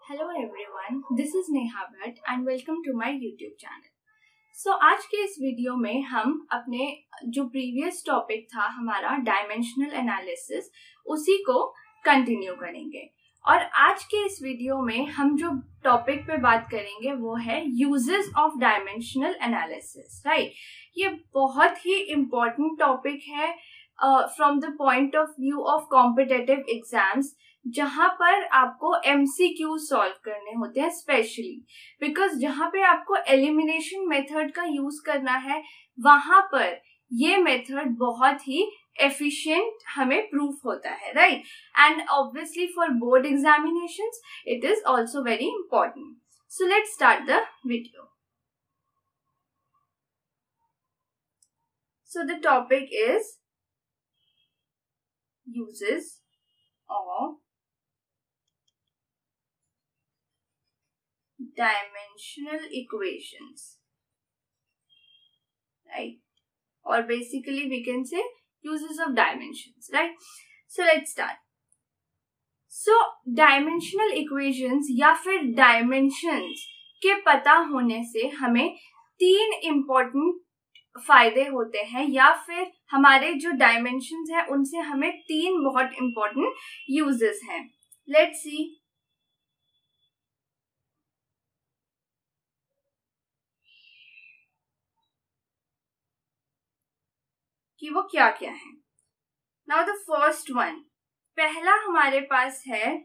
Hello everyone, this is Neha Bhatt and welcome to my YouTube channel. So आज के इस video में हम अपने जो प्रीवियस टॉपिक था हमारा डायमेंशनल एनालिसिस उसी को कंटिन्यू करेंगे। और आज के इस वीडियो में हम जो टॉपिक पे बात करेंगे वो है uses of dimensional analysis, right. ये बहुत ही इम्पोर्टेंट टॉपिक है from the point of view of competitive exams, जहां पर आपको MCQ सॉल्व करने होते हैं, स्पेशली बिकॉज जहां पे आपको एलिमिनेशन मेथड का यूज करना है वहां पर ये मेथड बहुत ही एफिशिएंट हमें प्रूफ होता है, right. And obviously for board examinations it is also very important. So let's start the video. So the topic is uses of dimensional equations, right? Or basically we can say uses of dimensions, right? So let's start. So dimensional equations या फिर dimensions के पता होने से हमें तीन important फायदे होते हैं, या फिर हमारे जो डायमेंशंस हैं उनसे हमें तीन बहुत इंपॉर्टेंट यूजेस हैं। Let's see. कि वो क्या क्या है। नाउ द फर्स्ट वन, पहला हमारे पास है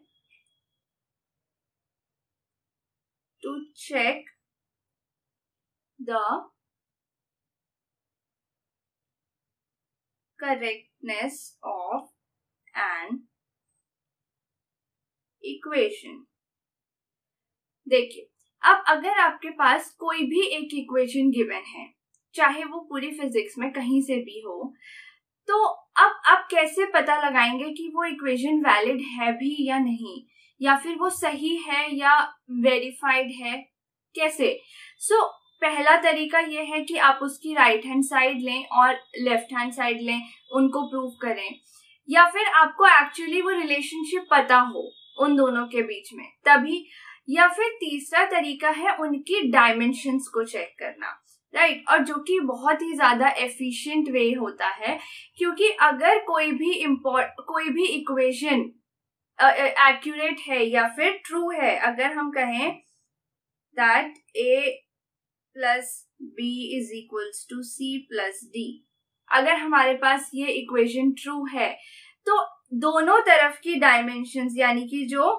to check the correctness of an equation। देखिए, अब अगर आपके पास कोई भी एक इक्वेशन गिवन है, चाहे वो पूरी फिजिक्स में कहीं से भी हो, तो अब आप कैसे पता लगाएंगे कि वो इक्वेशन वैलिड है भी या नहीं, या फिर वो सही है या वेरीफाइड है, कैसे? सो पहला तरीका ये है कि आप उसकी राइट हैंड साइड लें और लेफ्ट हैंड साइड लें, उनको प्रूव करें, या फिर आपको एक्चुअली वो रिलेशनशिप पता हो उन दोनों के बीच में तभी, या फिर तीसरा तरीका है उनकी डायमेंशंस को चेक करना, राइट। और जो कि बहुत ही ज्यादा एफिशिएंट वे होता है, क्योंकि अगर कोई भी इक्वेशन एक्यूरेट है या फिर ट्रू है, अगर हम कहें that A plus B is equals to C plus D, अगर हमारे पास ये इक्वेशन ट्रू है तो दोनों तरफ की डायमेंशंस, यानी कि जो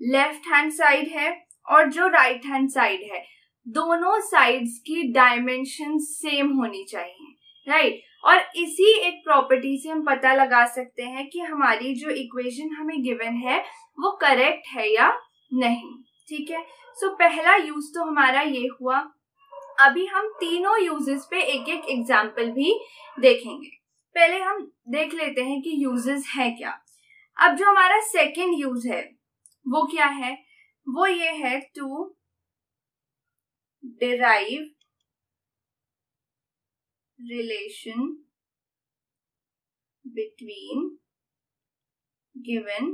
लेफ्ट हैंड साइड है और जो राइट हैंड साइड है, दोनों साइड्स की डायमेंशंस सेम होनी चाहिए, राइट। और इसी एक प्रॉपर्टी से हम पता लगा सकते हैं कि हमारी जो इक्वेशन हमें गिवन है वो करेक्ट है या नहीं, ठीक है। सो पहला यूज तो हमारा ये हुआ। अभी हम तीनों यूजेस पे एक एक एग्जाम्पल भी देखेंगे। पहले हम देख लेते हैं कि यूजेस है क्या। अब जो हमारा सेकंड यूज है वो क्या है? वो ये है to derive relation between given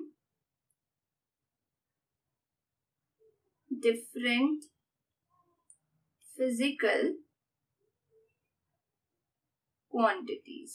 different physical quantities.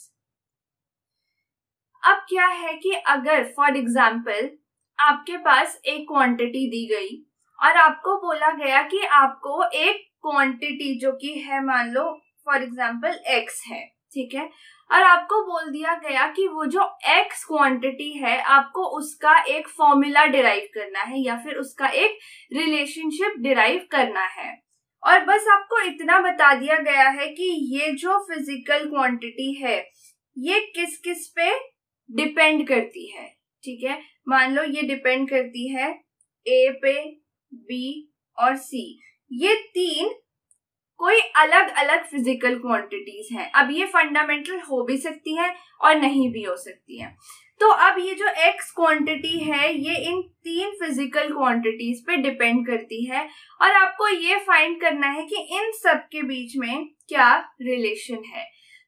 अब क्या है कि अगर फॉर एग्जाम्पल आपके पास एक क्वांटिटी दी गई और आपको बोला गया कि आपको एक क्वांटिटी जो कि है, मान लो फॉर एग्जाम्पल x है, ठीक है, और आपको बोल दिया गया कि वो जो x क्वांटिटी है आपको उसका एक फॉर्मूला डिराइव करना है या फिर उसका एक रिलेशनशिप डिराइव करना है, और बस आपको इतना बता दिया गया है कि ये जो फिजिकल क्वांटिटी है ये किस किस पे डिपेंड करती है, ठीक है। मान लो ये डिपेंड करती है A पे, B और C, ये तीन कोई अलग अलग फिजिकल क्वांटिटीज हैं। अब ये फंडामेंटल हो भी सकती हैं और नहीं भी हो सकती हैं। तो अब ये जो x क्वांटिटी है ये इन तीन फिजिकल क्वांटिटीज पे डिपेंड करती है, और आपको ये फाइंड करना है कि इन सब के बीच में क्या रिलेशन है।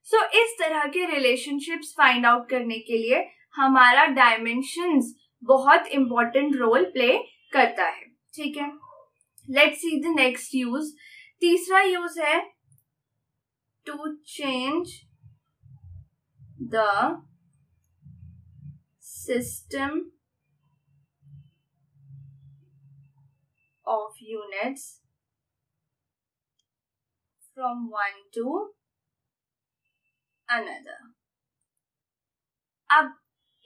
सो इस तरह के रिलेशनशिप्स फाइंड आउट करने के लिए हमारा डायमेंशंस बहुत इंपॉर्टेंट रोल प्ले करता है। ठीक है, let's see the next use. तीसरा यूज है to change the system of units from one to another. अब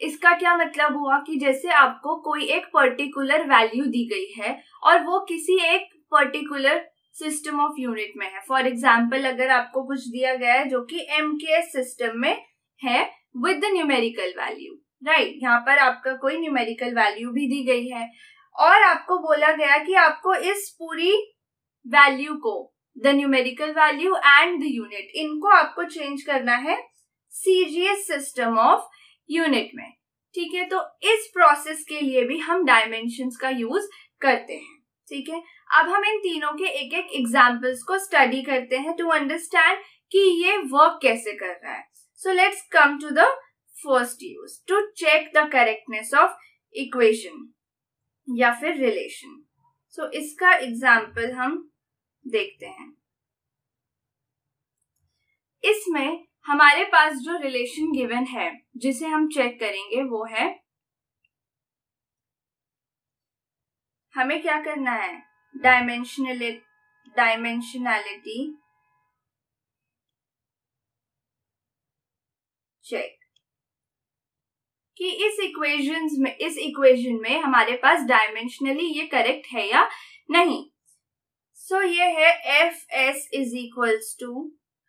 इसका क्या मतलब हुआ कि जैसे आपको कोई एक पर्टिकुलर वैल्यू दी गई है और वो किसी एक पर्टिकुलर सिस्टम ऑफ यूनिट में है। फॉर एग्जाम्पल, अगर आपको कुछ दिया गया है जो कि MKS सिस्टम में है with the numerical value, right, यहाँ पर आपका कोई न्यूमेरिकल वैल्यू भी दी गई है और आपको बोला गया कि आपको इस पूरी वैल्यू को, the numerical value and the unit, इनको आपको चेंज करना है CGS सिस्टम ऑफ यूनिट में। ठीक है, तो इस प्रोसेस के लिए भी हम डायमेंशंस का यूज करते हैं। ठीक है, अब हम इन तीनों के एक एक एग्जांपल्स को स्टडी करते हैं टू अंडरस्टैंड कि ये वर्क कैसे कर रहा है। So let's come to the first use, to check the correctness of equation या फिर रिलेशन। सो इसका एग्जांपल हम देखते हैं। इसमें हमारे पास जो रिलेशन गिवन है जिसे हम चेक करेंगे वो है, हमें क्या करना है, डायमेंशनैलिटी चेक कि इस इक्वेशन में हमारे पास डायमेंशनली ये करेक्ट है या नहीं। सो ये है FS is equals to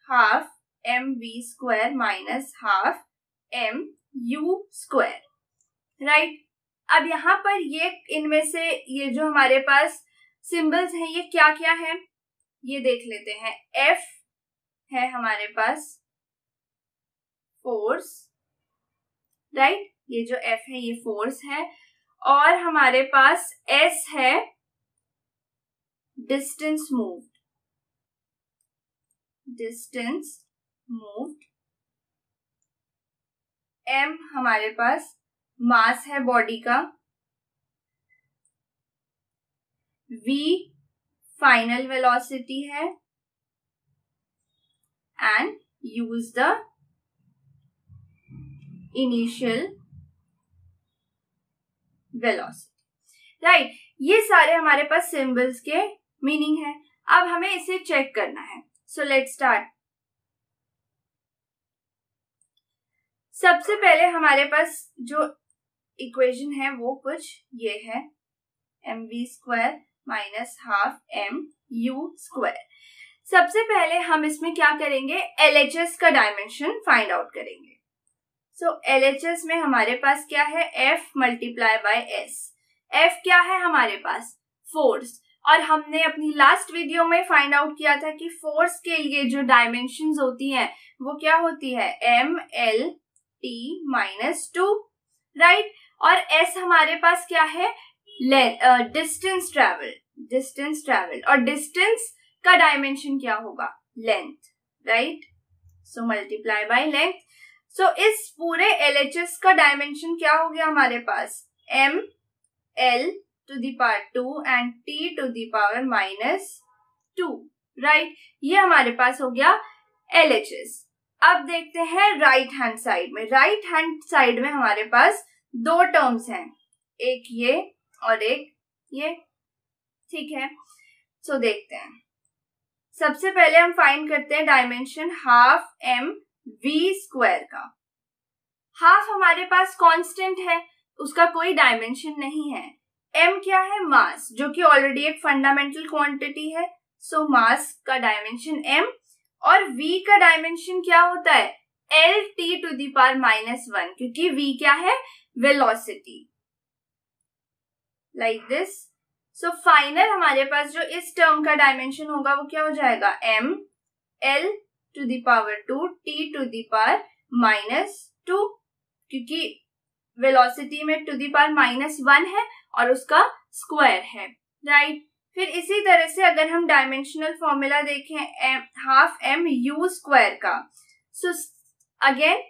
half MV square minus half MU square, right. अब यहाँ पर ये इनमें से ये जो हमारे पास सिंबल्स हैं ये क्या क्या है ये देख लेते हैं। F है हमारे पास फोर्स, राइट, ये जो F है ये फोर्स है, और हमारे पास S है डिस्टेंस मूव्ड, M हमारे पास मास है बॉडी का, V फाइनल वेलोसिटी है, and U is the initial velocity, right. ये सारे हमारे पास सिंबल्स के मीनिंग है। अब हमें इसे चेक करना है। So let's start. सबसे पहले हमारे पास जो इक्वेशन है वो कुछ ये है, MV square minus half MU square. सबसे पहले हम इसमें क्या करेंगे, LHS का डायमेंशन फाइंड आउट करेंगे। सो LHS में हमारे पास क्या है, F multiply by S। F क्या है हमारे पास, फोर्स, और हमने अपनी लास्ट वीडियो में फाइंड आउट किया था कि फोर्स के लिए जो डायमेंशंस होती हैं वो क्या होती है, MLT माइनस 2, राइट। और S हमारे पास क्या है, डिस्टेंस ट्रेवल, और डिस्टेंस का डायमेंशन क्या होगा, length, right. So multiply by length. So इस पूरे LHS का डायमेंशन क्या हो गया हमारे पास, ML to the power 2 and T to the power minus 2, right. ये हमारे पास हो गया LHS। अब देखते हैं राइट हैंड साइड में। राइट हैंड साइड में हमारे पास दो टर्म्स हैं, एक ये और एक ये, ठीक है। सो देखते हैं। सबसे पहले हम फाइंड करते हैं डायमेंशन हाफ MV स्क्वायर का। हाफ हमारे पास कांस्टेंट है, उसका कोई डायमेंशन नहीं है। M क्या है, मास, जो कि ऑलरेडी एक फंडामेंटल क्वांटिटी है। सो मास का डायमेंशन M, और V का डायमेंशन क्या होता है, LT to the power minus 1, क्योंकि V क्या है, velocity, like this. So final हमारे पास जो इस टर्म का डायमेंशन होगा वो क्या हो जाएगा, M L to the power 2 T to the power minus 2, क्योंकि वेलोसिटी में टू द पावर माइनस 1 है और उसका स्क्वायर है, राइट। फिर इसी तरह से अगर हम डायमेंशनल फॉर्मूला देखें हाफ MU स्क्वायर का, सो अगेन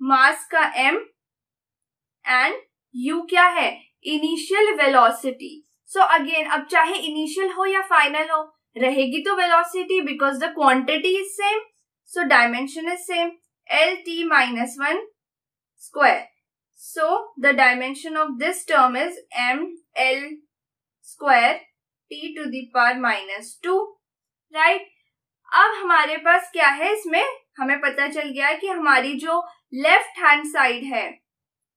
मास का M एंड U क्या है, इनिशियल वेलोसिटी। सो अगेन अब चाहे इनिशियल हो या फाइनल हो, रहेगी तो velocity because the quantity is same, so dimension is same, LT-1 square. So the dimension of this term is ml square t to the power -2, right? अब हमारे पास क्या है, इसमें हमें पता चल गया है कि हमारी जो लेफ्ट हैंड साइड है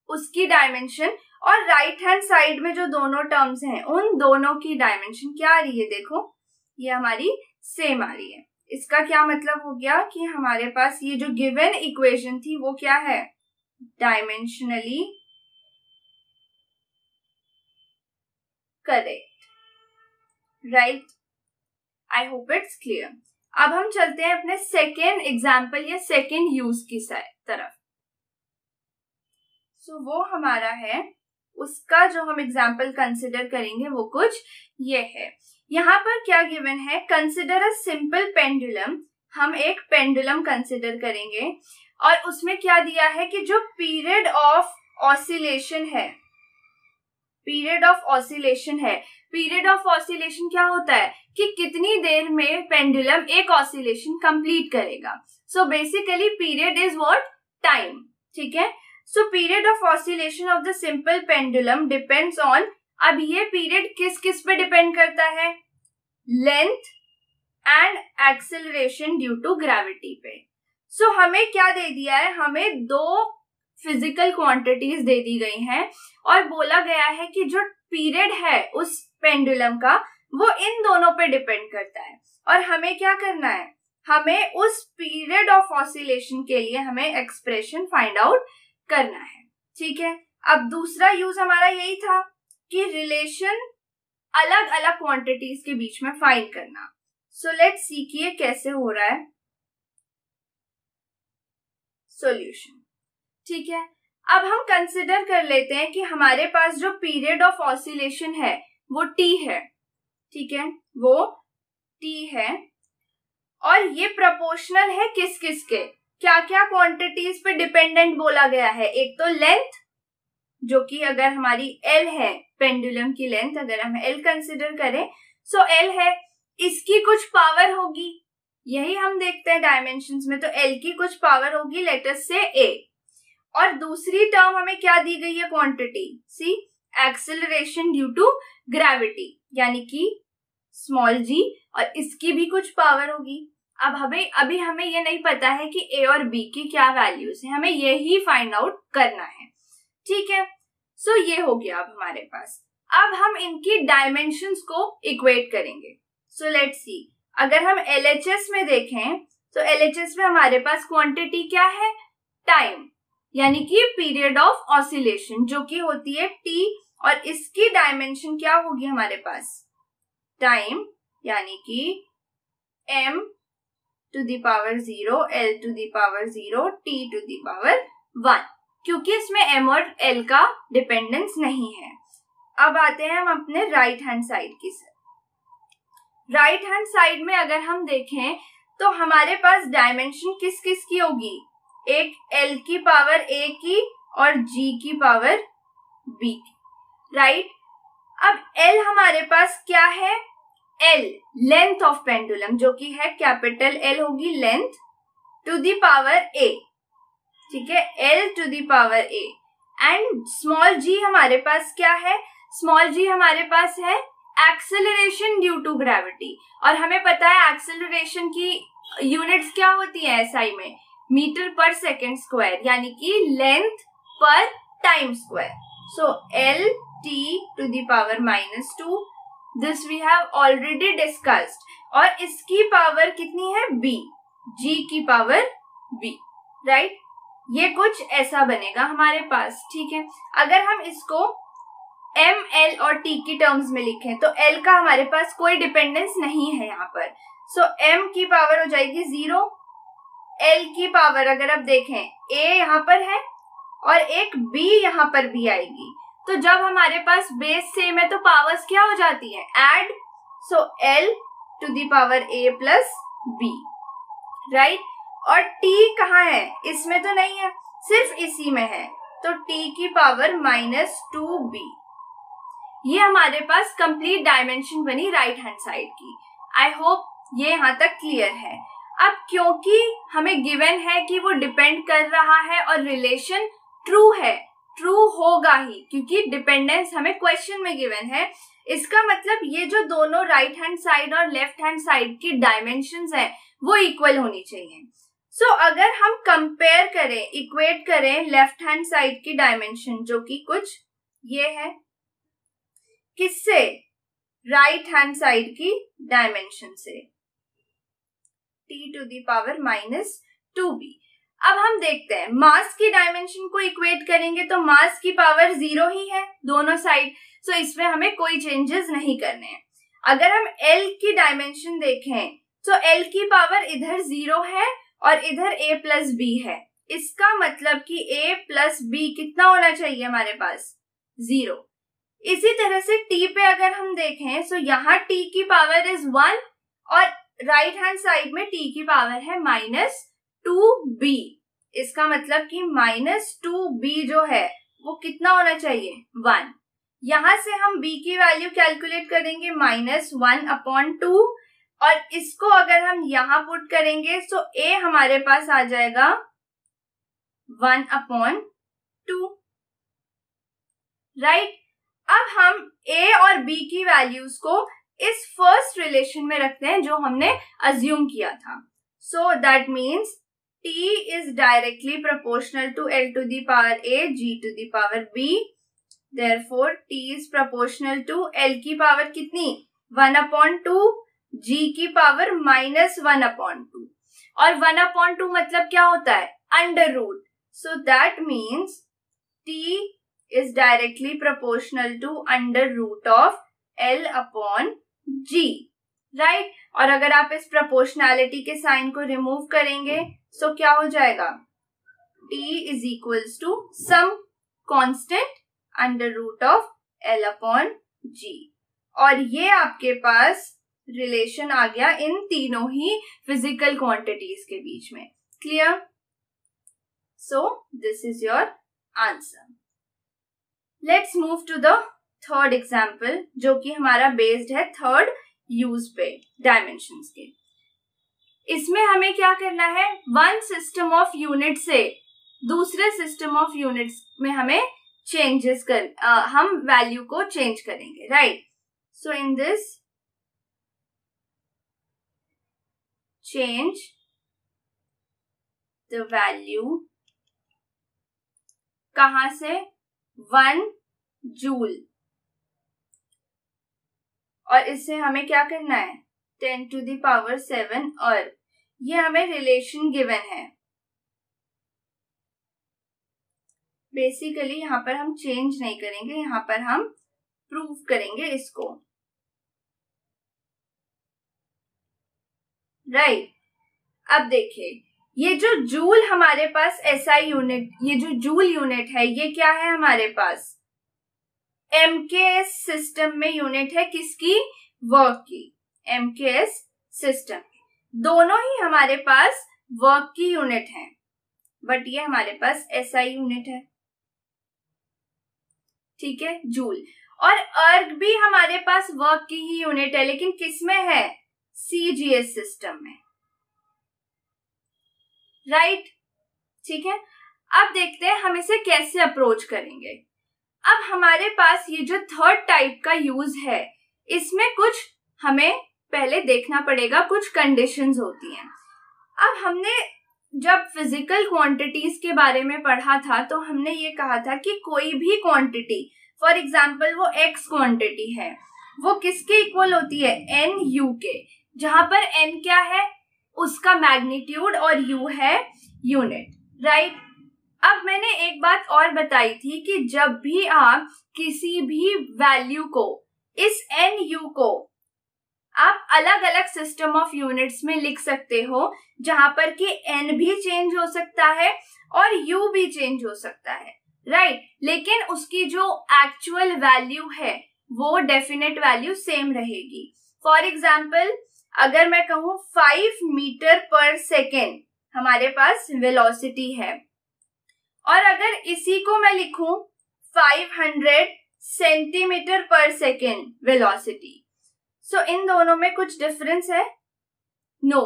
उसकी डायमेंशन और राइट हैंड साइड में जो दोनों टर्म्स हैं उन दोनों की डायमेंशन क्या आ रही है, देखो ये हमारी सेम आ रही है। इसका क्या मतलब हो गया कि हमारे पास ये जो गिवन इक्वेशन थी वो क्या है, dimensionally correct, right. I hope it's clear. अब हम चलते हैं अपने सेकेंड एग्जाम्पल या सेकेंड यूज की तरफ। सो वो हमारा है, उसका जो हम एग्जाम्पल कंसिडर करेंगे वो कुछ ये है। यहाँ पर क्या गिवन है, कंसिडर अ सिंपल पेंडुलम। हम एक पेंडुलम कंसिडर करेंगे और उसमें क्या दिया है कि जो पीरियड ऑफ ऑसिलेशन है, पीरियड ऑफ ऑसिलेशन है, पीरियड ऑफ ऑसिलेशन क्या होता है कि कितनी देर में पेंडुलम एक ऑसिलेशन कंप्लीट करेगा। So basically period is what, time, ठीक है। So period of oscillation of the simple pendulum depends on, अब ये पीरियड किस किस पे डिपेंड करता है, length and acceleration due to gravity पे। सो हमें क्या दे दिया है, हमें दो फिजिकल क्वांटिटीज दे दी गई हैं और बोला गया है कि जो पीरियड है उस पेंडुलम का वो इन दोनों पे डिपेंड करता है और हमें क्या करना है, हमें उस पीरियड ऑफ ऑसिलेशन के लिए हमें एक्सप्रेशन फाइंड आउट करना है, ठीक है। अब दूसरा यूज हमारा यही था कि रिलेशन अलग अलग क्वांटिटीज के बीच में फाइंड करना। सो लेट्स सी कि ये कैसे हो रहा है। सॉल्यूशन, ठीक है। अब हम कंसिडर कर लेते हैं कि हमारे पास जो पीरियड ऑफ ऑसिलेशन है वो t है, ठीक है, वो t है और ये प्रोपोर्शनल है किस किस के, क्या क्या क्वांटिटीज पे डिपेंडेंट बोला गया है। एक तो लेंथ, जो कि अगर हमारी L है, पेंडुलम की लेंथ अगर हम L कंसिडर करें, सो L है, इसकी कुछ पावर होगी, यही हम देखते हैं डायमेंशंस में, तो L की कुछ पावर होगी, लेट अस से A। और दूसरी टर्म हमें क्या दी गई है, quantity C, acceleration due to gravity, यानी कि स्मॉल g, और इसकी भी कुछ पावर होगी। अब अभी हमें ये नहीं पता है कि A और B की क्या वैल्यूज है, हमें यही फाइंड आउट करना है, ठीक है। सो ये हो गया अब हमारे पास। अब हम इनकी डायमेंशंस को इक्वेट करेंगे। सो लेट्स सी, अगर हम LHS में देखें तो LHS में हमारे पास क्वांटिटी क्या है, टाइम, यानी कि पीरियड ऑफ ऑसिलेशन, जो कि होती है t, और इसकी डायमेंशन क्या होगी हमारे पास, टाइम, यानी कि m to the power 0, L to the power 0, t to the power 1, क्योंकि इसमें m और l का डिपेंडेंस नहीं है। अब आते हैं हम अपने राइट हैंड साइड की। राइट हैंड साइड में अगर हम देखें तो हमारे पास डायमेंशन किस किस की होगी, एक L की पावर A की और G की पावर B की, राइट। अब L हमारे पास क्या है, L लेंथ ऑफ पेंडुलम, जो कि है कैपिटल L होगी length, to the power A, ठीक है, L to the power A। And small g हमारे पास क्या है, स्मॉल g हमारे पास है एक्सेलरेशन ड्यू टू ग्रेविटी, और हमें पता है एक्सेलरेशन की यूनिट्स क्या होती है SI में, मीटर पर सेकेंड स्क्वायर, यानी कि लेंथ पर time square. So L t to the power -2, this we have already discussed, और इसकी पावर कितनी है, B, G की पावर B, राइट। ये कुछ ऐसा बनेगा हमारे पास, ठीक है। अगर हम इसको M, L और T की टर्म्स में लिखें तो L का हमारे पास कोई डिपेंडेंस नहीं है यहाँ पर, सो M की पावर हो जाएगी 0, L की पावर अगर आप देखें A यहाँ पर है और एक B यहाँ पर भी आएगी, तो जब हमारे पास बेस सेम है तो पावर्स क्या हो जाती है, add, so L to the power A plus B, right. और T कहाँ है, इसमें तो नहीं है, सिर्फ इसी में है, तो T की पावर -2B। ये हमारे पास कंप्लीट डायमेंशन बनी राइट हैंड साइड की। आई होप ये यहाँ तक क्लियर है। अब क्योंकि हमें गिवन है कि वो डिपेंड कर रहा है और रिलेशन ट्रू है, ट्रू होगा ही क्योंकि डिपेंडेंस हमें क्वेश्चन में गिवन है, इसका मतलब ये जो दोनों राइट हैंड साइड और लेफ्ट हैंड साइड की डायमेंशंस हैं वो इक्वल होनी चाहिए। सो अगर हम कंपेयर करें, इक्वेट करें लेफ्ट हैंड साइड की डायमेंशन जो कि कुछ ये है, किससे? राइट हैंड साइड की डायमेंशन से, t⁻⁻²b। अब हम देखते हैं मास की डायमेंशन को इक्वेट करेंगे तो मास की पावर 0 ही है दोनों साइड, सो इसमें हमें कोई चेंजेस नहीं करने हैं। अगर हम L की डायमेंशन देखें तो L की पावर इधर 0 है और इधर a+b है, इसका मतलब कि a+b कितना होना चाहिए हमारे पास? 0। इसी तरह से t पे अगर हम देखें तो यहाँ t की पावर इज 1 और राइट हैंड साइड में t की पावर है -2b, इसका मतलब कि -2b जो है वो कितना होना चाहिए? 1। यहां से हम b की वैल्यू कैलकुलेट करेंगे -1/2 और इसको अगर हम यहां पुट करेंगे तो a हमारे पास आ जाएगा 1/2, राइट। अब हम a और b की वैल्यूज को इस फर्स्ट रिलेशन में रखते हैं जो हमने अज्यूम किया था। So that means t is directly proportional to L⁴ G⁴ b, therefore t is proportional to L की पावर कितनी? 1/2, G की पावर -1/2 और 1/2 मतलब क्या होता है? Under root. So that means t is directly proportional to under root of L/G, right? और अगर आप इस प्रोपोर्शनैलिटी के साइन को रिमूव करेंगे तो क्या हो जाएगा? t is equals to some constant under root of L/G, और ये आपके पास रिलेशन आ गया इन तीनों ही फिजिकल क्वांटिटीज के बीच में। Clear? So this is your answer. Let's move to the third example जो कि हमारा बेस्ड है थर्ड यूज पे डायमेंशंस के। इसमें हमें क्या करना है? वन सिस्टम ऑफ यूनिट से दूसरे सिस्टम ऑफ यूनिट्स में हमें चेंजेस हम वैल्यू को चेंज करेंगे, right. So in this change the value कहां से? 1 जूल, और इससे हमें क्या करना है? 10⁻⁷ और ये हमें रिलेशन गिवन है। बेसिकली यहाँ पर हम चेंज नहीं करेंगे, यहाँ पर हम प्रूव करेंगे इसको, राइट। अब देखिए ये जो जूल हमारे पास SI यूनिट, ये जो जूल यूनिट है ये क्या है हमारे पास? MKS सिस्टम में यूनिट है किसकी? वर्क की। MKS सिस्टम दोनों ही हमारे पास वर्क की यूनिट है, बट ये हमारे पास SI यूनिट है, ठीक है, जूल। और अर्ग भी हमारे पास वर्क की ही यूनिट है, लेकिन किस में है? CGS सिस्टम में, राइट, ठीक है। अब देखते हैं हम इसे कैसे अप्रोच करेंगे। अब हमारे पास ये जो थर्ड टाइप का यूज है इसमें कुछ हमें पहले देखना पड़ेगा, कुछ कंडीशंस होती हैं। अब हमने जब फिजिकल क्वांटिटीज के बारे में पढ़ा था तो हमने ये कहा था कि कोई भी क्वांटिटी, फॉर एग्जांपल वो x क्वांटिटी है, वो किसके इक्वल होती है? NU के, जहां पर n क्या है? उसका मैग्नीट्यूड और u है यूनिट, राइट। अब मैंने एक बात और बताई थी कि जब भी आप किसी भी वैल्यू को, इस NU को आप अलग अलग सिस्टम ऑफ यूनिट्स में लिख सकते हो, जहां पर कि n भी चेंज हो सकता है और u भी चेंज हो सकता है, राइट। लेकिन उसकी जो एक्चुअल वैल्यू है वो डेफिनेट वैल्यू सेम रहेगी। फॉर एग्जाम्पल अगर मैं कहूं 5 मीटर पर सेकेंड हमारे पास वेलोसिटी है, और अगर इसी को मैं लिखूं 500 सेंटीमीटर पर सेकेंड वेलोसिटी। सो इन दोनों में कुछ डिफरेंस है? नो,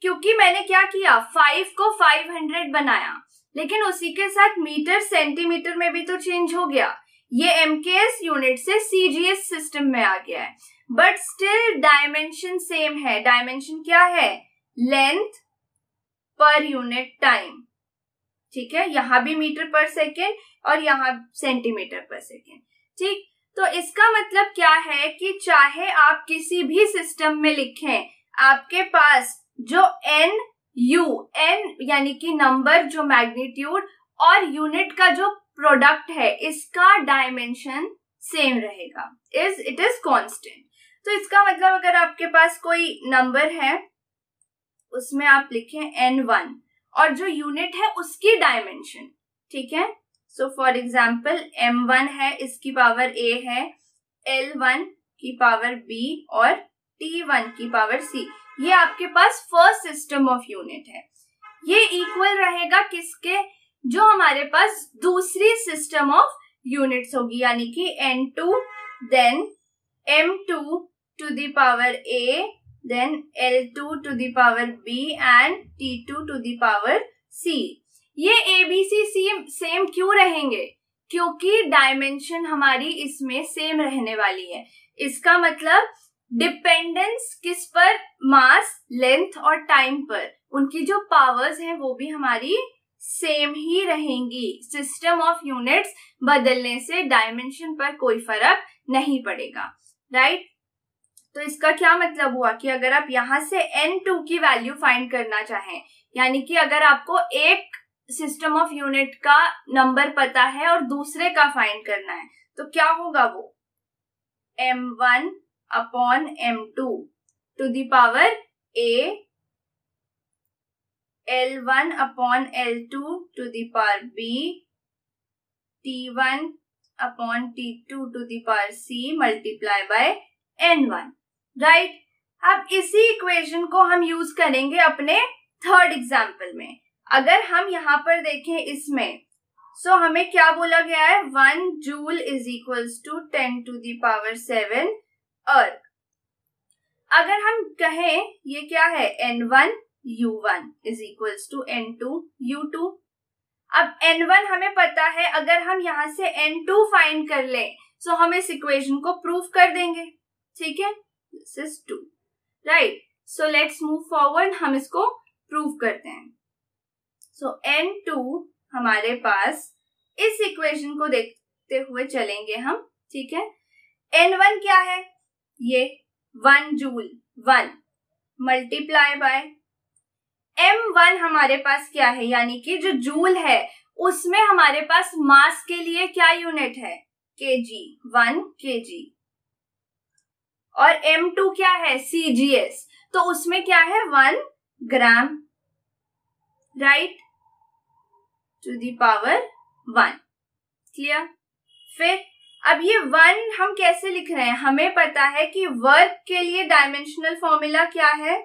क्योंकि मैंने क्या किया, 5 को 500 बनाया, लेकिन उसी के साथ मीटर सेंटीमीटर में भी तो चेंज हो गया। ये एमकेएस यूनिट से सीजीएस सिस्टम में आ गया है, बट स्टिल डायमेंशन सेम है। डायमेंशन क्या है? Length per unit time. ठीक है, यहां भी मीटर पर सेकेंड और यहां सेंटीमीटर पर सेकेंड। ठीक, तो इसका मतलब क्या है कि चाहे आप किसी भी सिस्टम में लिखें, आपके पास जो एन यानी कि नंबर, जो मैग्नीट्यूड और यूनिट का जो प्रोडक्ट है, इसका डायमेंशन सेम रहेगा, इट इज कांस्टेंट। तो इसका मतलब अगर आपके पास कोई नंबर है, उसमें आप लिखें n1 और जो यूनिट है उसकी डायमेंशन, ठीक है। सो फॉर एग्जाम्पल m1 है, इसकी पावर a है, l1 की पावर b और t1 की पावर c। ये आपके पास फर्स्ट सिस्टम ऑफ यूनिट है। ये इक्वल रहेगा किसके? जो हमारे पास दूसरी सिस्टम ऑफ यूनिट्स होगी, यानी कि n2 then m2 to the power a then l2 to the power b and t2 to the power c। ये abc सेम क्यों रहेंगे? क्योंकि डायमेंशन हमारी इसमें सेम रहने वाली है। इसका मतलब डिपेंडेंस किस पर? मास, लेंथ और टाइम पर। उनकी जो पावर्स हैं वो भी हमारी सेम ही रहेंगी। सिस्टम ऑफ यूनिट्स बदलने से डायमेंशन पर कोई फर्क नहीं पड़ेगा, राइट। तो इसका क्या मतलब हुआ कि अगर आप यहां से n2 की वैल्यू फाइंड करना चाहें, यानी कि अगर आपको एक सिस्टम ऑफ यूनिट का नंबर पता है और दूसरे का फाइंड करना है, तो क्या होगा? वो m1 upon m2 to the power a, l1 upon l2 to the power b, t1 upon t2 to the power c multiply by n1, right. अब इसी इक्वेशन को हम यूज करेंगे अपने थर्ड एग्जाम्पल में। अगर हम यहाँ पर देखें इसमें, सो हमें क्या बोला गया है? 1 joule is equals to 10 to the power 7 erg. अगर हम कहें ये क्या है? n1 u1 is equals to n2 u2। अब n1 हमें पता है, अगर हम यहां से n2 फाइंड कर लें, सो हम इस इक्वेशन को प्रूव कर देंगे, ठीक है। This is 2, right. So let's move forward, हम इसको प्रूव करते हैं। सो n2 हमारे पास, इस इक्वेशन को देखते हुए चलेंगे हम, ठीक है। n1 क्या है? ये 1 जूल 1 मल्टीप्लाई बाय m1 हमारे पास क्या है? यानी कि जो जूल है उसमें हमारे पास मास के लिए क्या यूनिट है? kg, 1 kg। और m2 क्या है? cgs, तो उसमें क्या है? 1 gram, right, to the power 1। Clear? फिर अब ये 1 हम कैसे लिख रहे हैं? हमें पता है कि वर्क के लिए डायमेंशनल फॉर्मूला क्या है?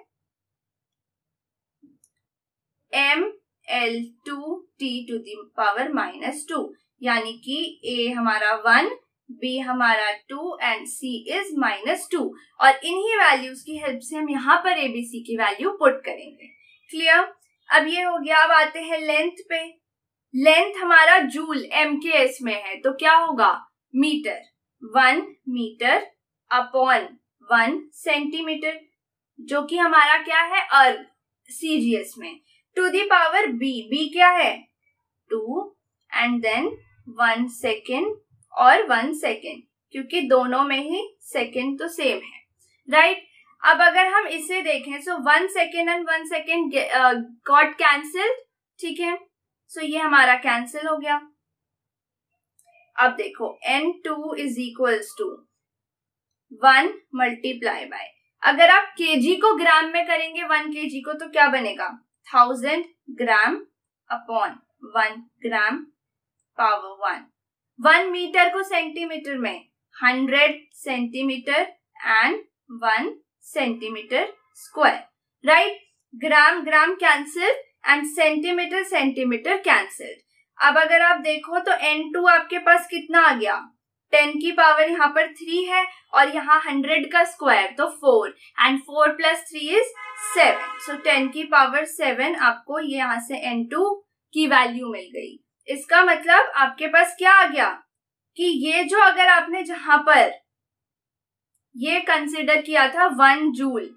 ml2t टू द पावर -2, यानी कि a हमारा 1, b हमारा 2 एंड c इज -2। और इन्हीं वैल्यूज की हेल्प से हम यहाँ पर abc की वैल्यू पुट करेंगे। क्लियर? अब ये हो गया। अब आते हैं लेंथ पे। लेंथ हमारा जूल mks में है, तो क्या होगा? मीटर, 1 मीटर अपॉन 1 सेंटीमीटर, जो कि हमारा क्या है? अर्ग, सीजीएस में, to the power b। b क्या है? 2 एंड देन 1 सेकेंड और 1 सेकेंड, क्योंकि दोनों में ही सेकेंड तो सेम है, राइट। अब अगर हम इसे देखें, सो 1 second and 1 second got cancelled, ठीक है। सो ये हमारा कैंसिल हो गया। अब देखो n2 is equals to 1 multiply by, अगर आप kg को ग्राम में करेंगे 1 kg को, तो क्या बनेगा? 1000 ग्राम अपॉन 1 ग्राम पावर 1। 1 मीटर को सेंटीमीटर में 100 centimetre and 1 centimetre square, right. Gram gram cancel and centimetre centimetre cancelled. अब अगर आप देखो तो n2 आपके पास कितना आ गया? 10 की पावर यहाँ पर 3 है और यहाँ 100 का स्क्वायर तो 4 एंड 4 प्लस 3 इज 7. सो 10 की पावर 7 आपको ये यहाँ से n2 की वैल्यू मिल गई. इसका मतलब आपके पास क्या आ गया कि ये जो अगर आपने जहां पर ये कंसिडर किया था 1 जूल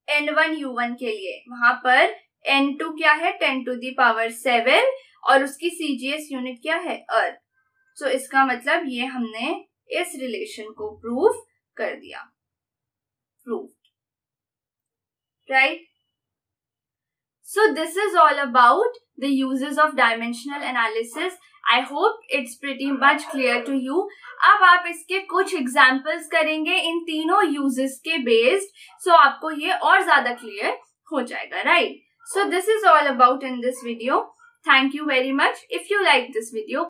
N1U1 के लिए, वहां पर N2 क्या है 10 टू दी पावर 7 और उसकी CGS यूनिट क्या है अर्थ. सो इसका मतलब ये हमने इस रिलेशन को प्रूव कर दिया. Proved, right? So this is all about the uses of dimensional analysis. I hope it's pretty much clear to you. अब आप इसके कुछ examples करेंगे इन तीनों uses के based, so आपको ये और ज़्यादा clear हो जाएगा, right? So this is all about in this video. Thank you very much. If you like this video,